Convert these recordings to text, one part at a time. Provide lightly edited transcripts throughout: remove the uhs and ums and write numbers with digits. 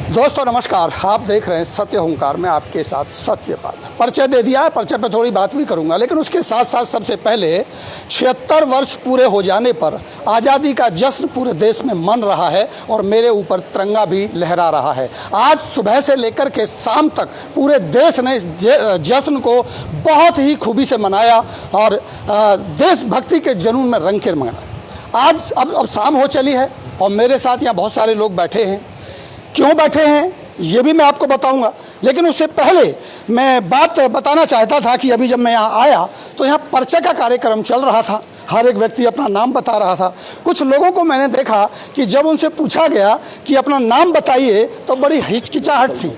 दोस्तों नमस्कार, आप देख रहे हैं सत्य हुंकार में आपके साथ सत्यपाल। परिचय दे दिया है, परिचय पे थोड़ी बात भी करूंगा, लेकिन उसके साथ साथ सबसे पहले 76 वर्ष पूरे हो जाने पर आज़ादी का जश्न पूरे देश में मन रहा है और मेरे ऊपर तिरंगा भी लहरा रहा है। आज सुबह से लेकर के शाम तक पूरे देश ने इस जश्न को बहुत ही खूबी से मनाया और देशभक्ति के जुनून में रंग के मनाया। आज अब शाम हो चली है और मेरे साथ यहाँ बहुत सारे लोग बैठे हैं। क्यों बैठे हैं ये भी मैं आपको बताऊंगा, लेकिन उससे पहले मैं बात बताना चाहता था कि अभी जब मैं यहाँ आया तो यहाँ परिचय का कार्यक्रम चल रहा था। हर एक व्यक्ति अपना नाम बता रहा था। कुछ लोगों को मैंने देखा कि जब उनसे पूछा गया कि अपना नाम बताइए तो बड़ी हिचकिचाहट थी।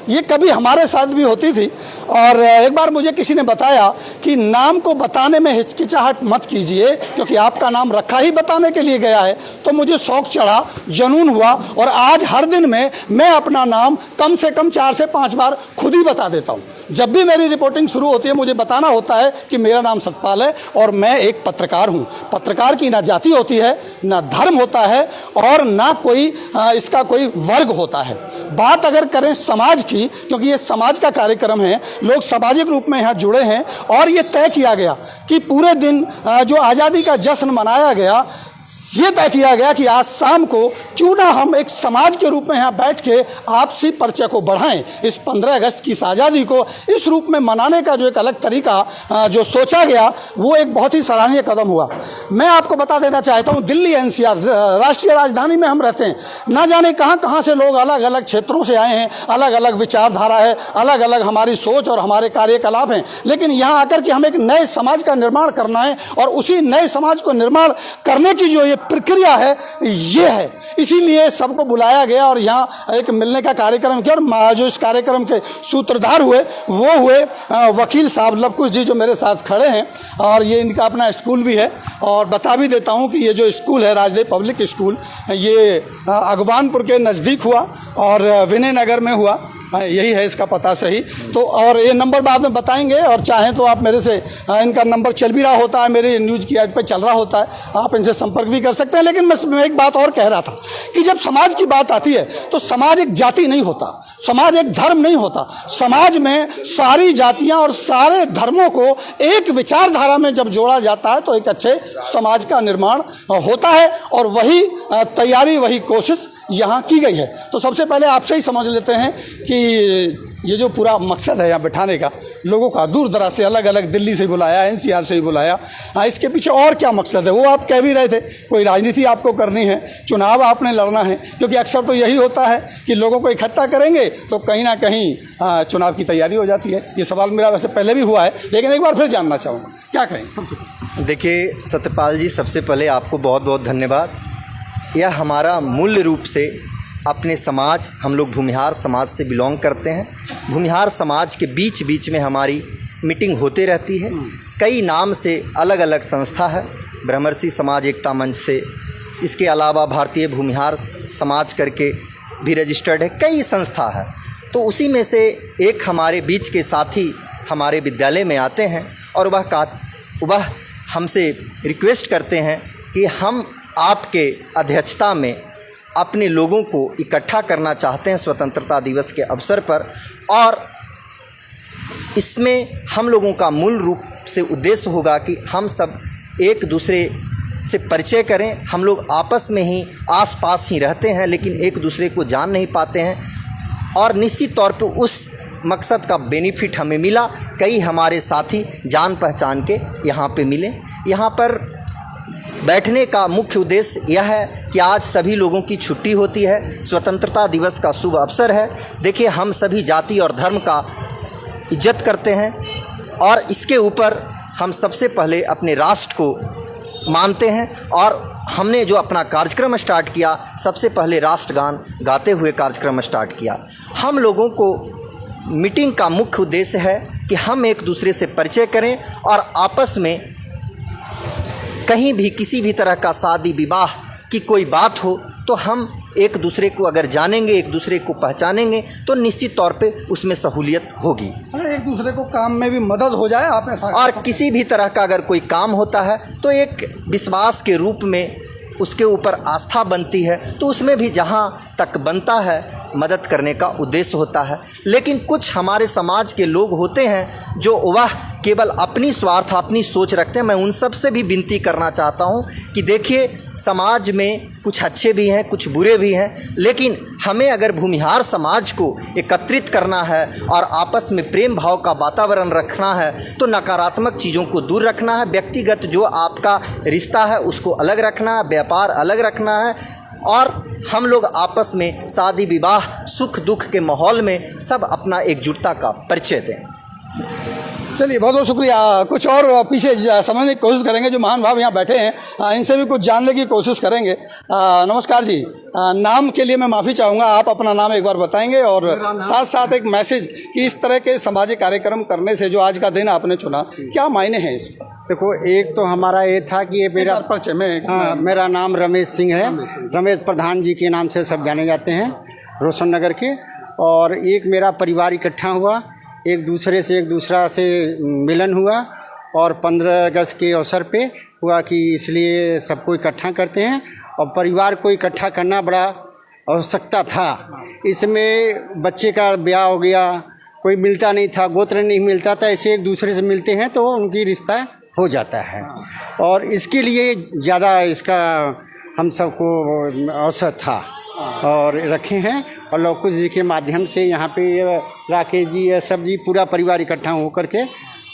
ये कभी हमारे साथ भी होती थी और एक बार मुझे किसी ने बताया कि नाम को बताने में हिचकिचाहट मत कीजिए, क्योंकि आपका नाम रखा ही बताने के लिए गया है। तो मुझे शौक चढ़ा, जुनून हुआ और आज हर दिन में मैं अपना नाम कम से कम 4 से 5 बार खुद ही बता देता हूँ। जब भी मेरी रिपोर्टिंग शुरू होती है मुझे बताना होता है कि मेरा नाम सतपाल है और मैं एक पत्रकार हूँ। पत्रकार की ना जाति होती है, ना धर्म होता है और ना कोई इसका कोई वर्ग होता है। बात अगर करें समाज की, क्योंकि ये समाज का कार्यक्रम है, लोग सामाजिक रूप में यहाँ जुड़े हैं और ये तय किया गया कि पूरे दिन जो आज़ादी का जश्न मनाया गया, ये तय किया गया कि आज शाम को क्यों ना हम एक समाज के रूप में यहाँ बैठ के आपसी परिचय को बढ़ाएं। इस 15 अगस्त की आज़ादी को इस रूप में मनाने का जो एक अलग तरीका जो सोचा गया वो एक बहुत ही सराहनीय कदम हुआ। मैं आपको बता देना चाहता हूँ, दिल्ली एनसीआर राष्ट्रीय राजधानी में हम रहते हैं। ना जाने कहाँ से लोग अलग अलग क्षेत्रों से आए हैं, अलग अलग विचारधारा है, अलग अलग हमारी सोच और हमारे कार्यकलाप हैं, लेकिन यहाँ आकर के हम एक नए समाज का निर्माण करना है और उसी नए समाज को निर्माण करने की जो ये प्रक्रिया है ये है। इसीलिए सबको बुलाया गया और यहाँ एक मिलने का कार्यक्रम किया और जो इस कार्यक्रम के सूत्रधार हुए वो हुए वकील साहब लवकुश जी, जो मेरे साथ खड़े हैं। और ये इनका अपना स्कूल भी है और बता भी देता हूँ कि ये जो स्कूल है राजदेव पब्लिक स्कूल, ये अगवानपुर के नज़दीक हुआ और विनय नगर में हुआ, यही है इसका पता सही। तो और ये नंबर बाद में बताएंगे और चाहें तो आप मेरे से इनका नंबर चल भी रहा होता है, मेरे न्यूज़ की ऐड पे चल रहा होता है, आप इनसे संपर्क भी कर सकते हैं। लेकिन मैं एक बात और कह रहा था कि जब समाज की बात आती है तो समाज एक जाति नहीं होता, समाज एक धर्म नहीं होता। समाज में सारी जातियाँ और सारे धर्मों को एक विचारधारा में जब जोड़ा जाता है तो एक अच्छे समाज का निर्माण होता है और वही तैयारी, वही कोशिश यहाँ की गई है। तो सबसे पहले आपसे ही समझ लेते हैं कि ये जो पूरा मकसद है यहाँ बैठाने का, लोगों का दूर दराज से अलग अलग दिल्ली से बुलाया, एनसीआर से ही बुलाया, इसके पीछे और क्या मकसद है? वो आप कह भी रहे थे, कोई राजनीति आपको करनी है, चुनाव आपने लड़ना है, क्योंकि अक्सर तो यही होता है कि लोगों को इकट्ठा करेंगे तो कहीं ना कहीं चुनाव की तैयारी हो जाती है। ये सवाल मेरा वैसे पहले भी हुआ है, लेकिन एक बार फिर जानना चाहूँगा, क्या कहें सबसे पहले? देखिए सत्यपाल जी, सबसे पहले आपको बहुत बहुत धन्यवाद। यह हमारा मूल रूप से अपने समाज, हम लोग भूमिहार समाज से बिलोंग करते हैं। भूमिहार समाज के बीच बीच में हमारी मीटिंग होते रहती है। कई नाम से अलग अलग संस्था है, ब्रह्मर्षि समाज एकता मंच से, इसके अलावा भारतीय भूमिहार समाज करके भी रजिस्टर्ड है, कई संस्था है। तो उसी में से एक हमारे बीच के साथी हमारे विद्यालय में आते हैं और वह हमसे रिक्वेस्ट करते हैं कि हम आपके अध्यक्षता में अपने लोगों को इकट्ठा करना चाहते हैं स्वतंत्रता दिवस के अवसर पर, और इसमें हम लोगों का मूल रूप से उद्देश्य होगा कि हम सब एक दूसरे से परिचय करें। हम लोग आपस में ही आस-पास ही रहते हैं लेकिन एक दूसरे को जान नहीं पाते हैं और निश्चित तौर पर उस मकसद का बेनिफिट हमें मिला। कई हमारे साथी जान पहचान के यहाँ पे मिले। यहाँ पर बैठने का मुख्य उद्देश्य यह है कि आज सभी लोगों की छुट्टी होती है, स्वतंत्रता दिवस का शुभ अवसर है। देखिए, हम सभी जाति और धर्म का इज्जत करते हैं और इसके ऊपर हम सबसे पहले अपने राष्ट्र को मानते हैं और हमने जो अपना कार्यक्रम स्टार्ट किया, सबसे पहले राष्ट्रगान गाते हुए कार्यक्रम स्टार्ट किया। हम लोगों को मीटिंग का मुख्य उद्देश्य है कि हम एक दूसरे से परिचय करें और आपस में कहीं भी किसी भी तरह का शादी विवाह की कोई बात हो तो हम एक दूसरे को अगर जानेंगे, एक दूसरे को पहचानेंगे तो निश्चित तौर पे उसमें सहूलियत होगी। एक दूसरे को काम में भी मदद हो जाए आप ऐसा। और किसी भी तरह का अगर कोई काम होता है तो एक विश्वास के रूप में उसके ऊपर आस्था बनती है, तो उसमें भी जहाँ तक बनता है मदद करने का उद्देश्य होता है। लेकिन कुछ हमारे समाज के लोग होते हैं जो वह केवल अपनी स्वार्थ, अपनी सोच रखते हैं। मैं उन सब से भी विनती करना चाहता हूं कि देखिए, समाज में कुछ अच्छे भी हैं, कुछ बुरे भी हैं, लेकिन हमें अगर भूमिहार समाज को एकत्रित करना है और आपस में प्रेम भाव का वातावरण रखना है तो नकारात्मक चीज़ों को दूर रखना है। व्यक्तिगत जो आपका रिश्ता है उसको अलग रखना है, व्यापार अलग रखना है, और हम लोग आपस में शादी विवाह सुख दुख के माहौल में सब अपना एकजुटता का परिचय दें। चलिए, बहुत बहुत शुक्रिया। कुछ और पीछे समझने की कोशिश करेंगे, जो महान भाव यहाँ बैठे हैं इनसे भी कुछ जानने की कोशिश करेंगे। नमस्कार जी, नाम के लिए मैं माफ़ी चाहूँगा, आप अपना नाम एक बार बताएंगे और साथ साथ एक मैसेज कि इस तरह के सामाजिक कार्यक्रम करने से जो आज का दिन आपने चुना, क्या मायने हैं इसके? देखो, एक तो हमारा ये था कि ये मेरा परिचय में, हाँ, मेरा नाम रमेश सिंह है। रमेश प्रधान जी के नाम से सब जाने जाते हैं, रोशन नगर के। और एक मेरा परिवार इकट्ठा हुआ, एक दूसरे से मिलन हुआ, और 15 अगस्त के अवसर पे हुआ कि इसलिए सबको इकट्ठा करते हैं। और परिवार को इकट्ठा करना बड़ा आवश्यकता था। इसमें बच्चे का ब्याह हो गया, कोई मिलता नहीं था, गोत्र नहीं मिलता था, ऐसे एक दूसरे से मिलते हैं तो उनकी रिश्ता हो जाता है। और इसके लिए ज़्यादा इसका हम सबको अवसर था और रखे हैं। और लौकुश जी के माध्यम से यहाँ पे राकेश जी, ये सब जी, पूरा परिवार इकट्ठा होकर के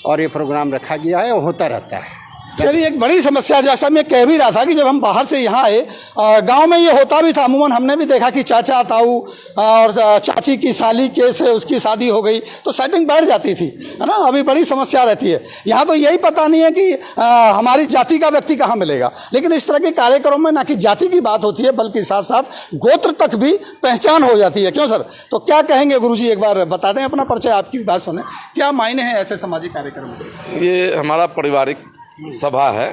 और ये प्रोग्राम रखा गया है और होता रहता है। चलिए, एक बड़ी समस्या, जैसा मैं कह भी रहा था कि जब हम बाहर से यहाँ आए, गांव में ये होता भी था अमूमन। हमने भी देखा कि चाचा ताऊ और चाची की साली के से उसकी शादी हो गई तो सेटिंग बैठ जाती थी, है ना। अभी बड़ी समस्या रहती है। यहाँ तो यही पता नहीं है कि हमारी जाति का व्यक्ति कहाँ मिलेगा। लेकिन इस तरह के कार्यक्रमों में ना कि जाति की बात होती है, बल्कि साथ साथ गोत्र तक भी पहचान हो जाती है। क्यों सर? तो क्या कहेंगे गुरुजी, एक बार बता दें अपना परिचय, आपकी भी बात सुने। क्या मायने हैं ऐसे सामाजिक कार्यक्रम? ये हमारा पारिवारिक सभा है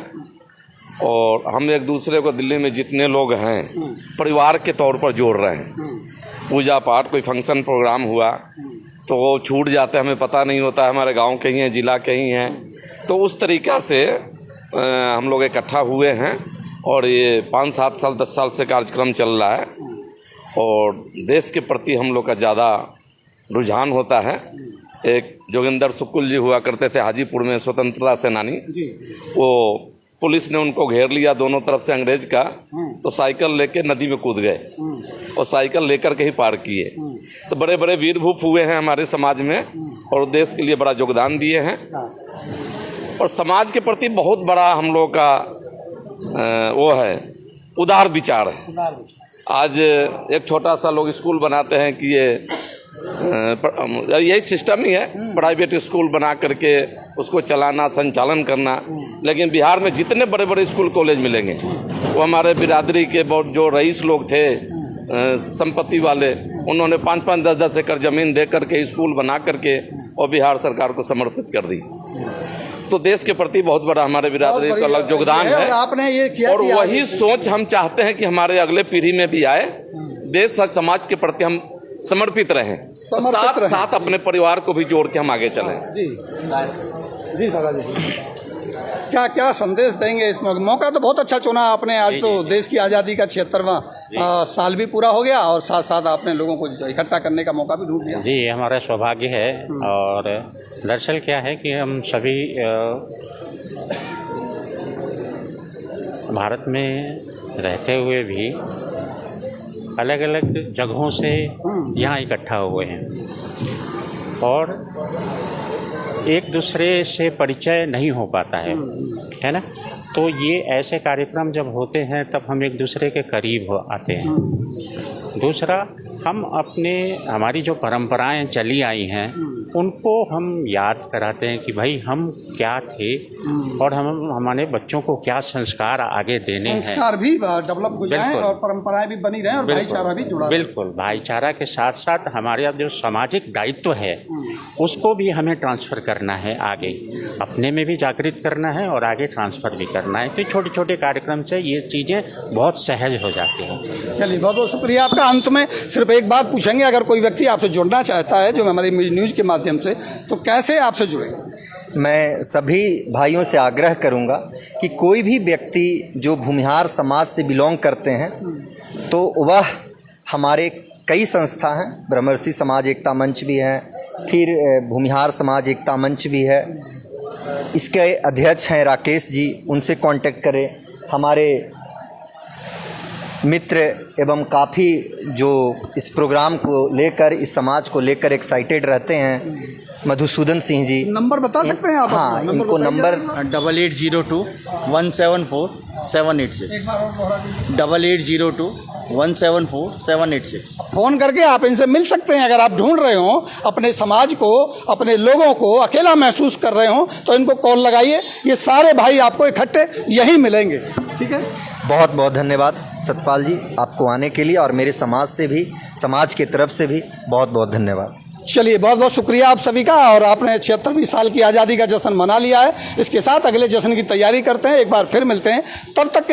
और हम एक दूसरे को दिल्ली में जितने लोग हैं परिवार के तौर पर जोड़ रहे हैं। पूजा पाठ, कोई फंक्शन प्रोग्राम हुआ तो वो छूट जाते हैं, हमें पता नहीं होता, हमारे गांव के ही हैं, ज़िला के ही हैं। तो उस तरीक़ा से हम लोग इकट्ठा हुए हैं और ये 5, 7 साल 10 साल से कार्यक्रम चल रहा है। और देश के प्रति हम लोग का ज़्यादा रुझान होता है। एक जोगिंदर शुक्ल जी हुआ करते थे हाजीपुर में, स्वतंत्रता सेनानी, वो पुलिस ने उनको घेर लिया दोनों तरफ से अंग्रेज का, तो साइकिल लेके नदी में कूद गए और साइकिल लेकर के ही पार किए। तो बड़े बड़े वीर भूप हुए हैं हमारे समाज में और देश के लिए बड़ा योगदान दिए हैं। और समाज के प्रति बहुत बड़ा हम लोग का वो है, उदार विचार है। आज एक छोटा सा लोग स्कूल बनाते हैं कि ये यही सिस्टम ही है, प्राइवेट स्कूल बना करके उसको चलाना, संचालन करना। लेकिन बिहार में जितने बड़े बड़े स्कूल कॉलेज मिलेंगे वो हमारे बिरादरी के बहुत जो रईस लोग थे, संपत्ति वाले, उन्होंने 5-5, 10-10 एकड़ ज़मीन दे करके स्कूल बना करके और बिहार सरकार को समर्पित कर दी। तो देश के प्रति बहुत बड़ा हमारे बिरादरी का अलग योगदान है। आपने ये किया और वही सोच हम चाहते हैं कि हमारे अगले पीढ़ी में भी आए, देश और समाज के प्रति हम समर्पित रहें, साथ साथ अपने परिवार को भी जोड़ के हम आगे चलें। जी सदा जी, क्या क्या संदेश देंगे इस मौका? तो बहुत अच्छा चुना आपने। आज तो देश की आज़ादी का 76वां साल भी पूरा हो गया और साथ साथ आपने लोगों को इकट्ठा करने का मौका भी ढूंढ लिया। जी, हमारा सौभाग्य है। और दरअसल क्या है कि हम सभी भारत में रहते हुए भी अलग अलग जगहों से यहाँ इकट्ठा हुए हैं और एक दूसरे से परिचय नहीं हो पाता है ना। तो ये ऐसे कार्यक्रम जब होते हैं तब हम एक दूसरे के करीब आते हैं। दूसरा, हम हमारी जो परंपराएं चली आई हैं उनको हम याद कराते हैं कि भाई हम क्या थे और हमारे बच्चों को क्या संस्कार आगे देने हैं। संस्कार भी डेवलप हो जाएं और परंपराएं भी बनी रहें और भाईचारा भी जुड़ा रहे। बिल्कुल, भाईचारा के साथ साथ हमारा जो सामाजिक दायित्व है उसको भी हमें ट्रांसफ़र करना है आगे, अपने में भी जागृत करना है और आगे ट्रांसफ़र भी करना है। तो छोटे छोटे कार्यक्रम से ये चीज़ें बहुत सहज हो जाती हैं। चलिए, बहुत बहुत शुक्रिया आपका। अंत में सिर्फ एक बात पूछेंगे, अगर कोई व्यक्ति आपसे जुड़ना चाहता है जो हमारी न्यूज़ के माध्यम से, तो कैसे आपसे जुड़ेंगे? मैं सभी भाइयों से आग्रह करूंगा कि कोई भी व्यक्ति जो भूमिहार समाज से बिलोंग करते हैं तो वह हमारे कई संस्था हैं, ब्रह्मर्षि समाज एकता मंच भी है, फिर भूमिहार समाज एकता मंच भी है। इसके अध्यक्ष हैं राकेश जी, उनसे कांटेक्ट करें। हमारे मित्र एवं काफ़ी जो इस प्रोग्राम को लेकर, इस समाज को लेकर एक्साइटेड रहते हैं, मधुसूदन सिंह जी। नंबर बता सकते हैं आप? हाँ, अपना इनको नंबर 8802174786 8802174786। फ़ोन करके आप इनसे मिल सकते हैं। अगर आप ढूंढ रहे हो अपने समाज को, अपने लोगों को अकेला महसूस कर रहे हो, तो इनको कॉल लगाइए। ये सारे भाई आपको इकट्ठे यहीं मिलेंगे। ठीक है, बहुत बहुत धन्यवाद सतपाल जी, आपको आने के लिए, और मेरे समाज से भी, समाज की तरफ से भी बहुत बहुत धन्यवाद। चलिए, बहुत बहुत शुक्रिया आप सभी का। और आपने 76वीं साल की आज़ादी का जश्न मना लिया है। इसके साथ अगले जश्न की तैयारी करते हैं, एक बार फिर मिलते हैं। तब तक के